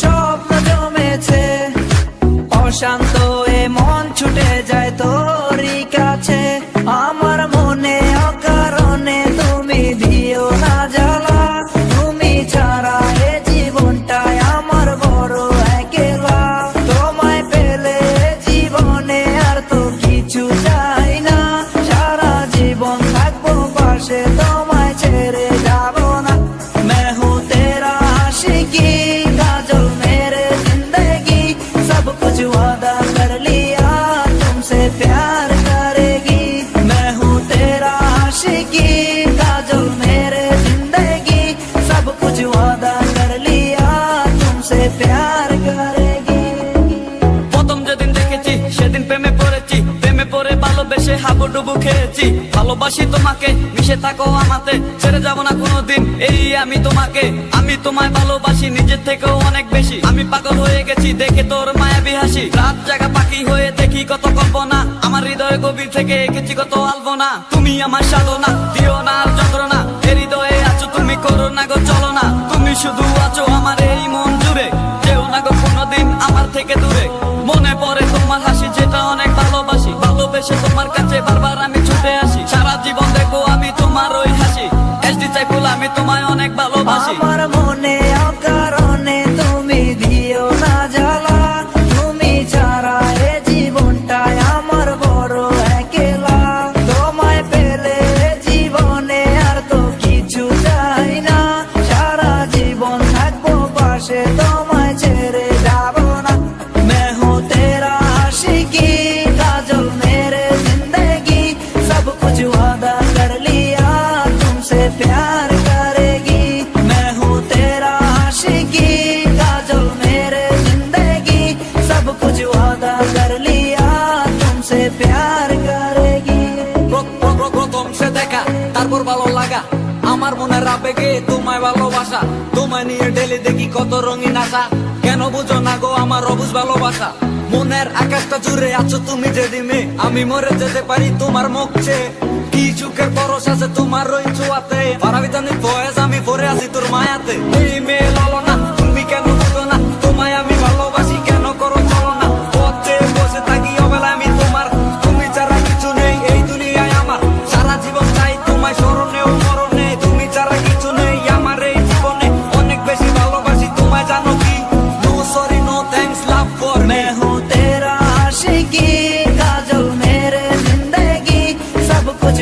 স্বপ্ন জমেছে, অশান্ত এ মন ছুটে যায় তোরই কাছে। আমার মনে অকারণে তুমি দিও না জ্বালা, তুমি ছাড়া এ জীবনটায় আমার বড় একলা। তোমায় পেলে জীবনে আর তো কিছু চাই না, সারা জীবন থাকবো পাশে, তোমায় ছেড়ে যাবো না। मैं हूँ तेरा आशिकी, काजल मेरे जिंदगी, सब कुछ वादा कर लिया तुमसे प्यार करेगी। मैं हूँ तेरा आशिकी, काजल मेरे जिंदगी, सब कुछ वादा कर लिया तुमसे प्यार करेगी। প্রথম যেদিন দেখেছি সেদিন প্রেমে পড়েছি, প্রেমে পড়ে ভালোবেসে হাবুডুবু খেয়েছি। ভালোবাসি তোমাকে, মিশে থাকো আমাতে, ছেড়ে যাব না কোনোদিন এই আমি তোমাকে। আমি তোমায় ভালোবাসি নিজের থেকেও অনেক বেশি, আমি পাগল হয়ে গেছি দেখে তোর মায়াবী হাসি। রাত জাগা পাখি হয়ে দেখি কত কল্পনা, আমার হৃদয়ে গভীর থেকে এঁকেছি কত আলপনা। তুমি আমার সাধনা, দিও না আর যন্ত্রণা, এ হৃদয়ে আছো তুমি, করো না গো চলো না। তুমি শুধু আছো আমার এই মন জুড়ে, যেও না গো কোনোদিন আমার থেকে দূরে। মনে পড়ে তোমার হাসি যেটা অনেক ভালোবাসি, ভালোবেসে তোমার কাছে বারবার আমি ছুটে আসি। সারা জীবন দেখো আমি তোমার ওই হাসি, এসডি চাইফুল আমি তোমায় অনেক ভালোবাসি। আমার মনে অকারণে তুমি দিও না জ্বালা, তুমি ছাড়া এ জীবনটায় আমার বড় একলা। তোমায় পেলে জীবনে আর তো কিছু চাই না, সারা জীবন থাকবো পাশে, তোমায় ছেড়ে যাবো না। मैं हूँ तेरा आशिकी, काजल मेरे जिंदगी, सब कुछ वादा कर लिया तुमसे प्यार करेगी। मैं हूँ तेरा आशिकी, काजल मेरे जिंदगी, सब कुछ वादा कर लिया तुमसे प्यार करेगी। প্রথম সে দেখা তারপর ভালো লাগা, আমার মনের আবেগে তোমায় ভালোবাসা। তোমায় নিয়ে ডেলি দেখি কত রঙিন আশা, কেন বুঝো না গো আমার অবুঝ ভালোবাসা। মনের আকাশটা জুড়ে আছো তুমি যেদিনে, আমি মরে যেতে পারি তোমার মুখ চেয়ে। কি সুখের পরশ আছে তোমার ওই ছোঁয়াতে, পারাবিতানি বয়স আমি পরে আছি তোর মায়াতে। এই মেয়ে লালো না, তুমি কেন বুঝো না, তোমায় আমি ভালোবাসি কেন করো চলো না। পথে বসে থাকি অবেলায় আমি তোমার, তুমি ছাড়া কিছু নেই এই দুনিয়ায় আমার। সারা জীবন চাই তোমায় স্মরণে ও মরণে, তুমি ছাড়া কিছু নেই আমার এই জীবনে। অনেক বেশি ভালোবাসি তোমায় জানো কি, no sorry no thanks love for me. मैं हूँ तेरा आशिकी, काजल मेरे जिंदगी, सब कुछ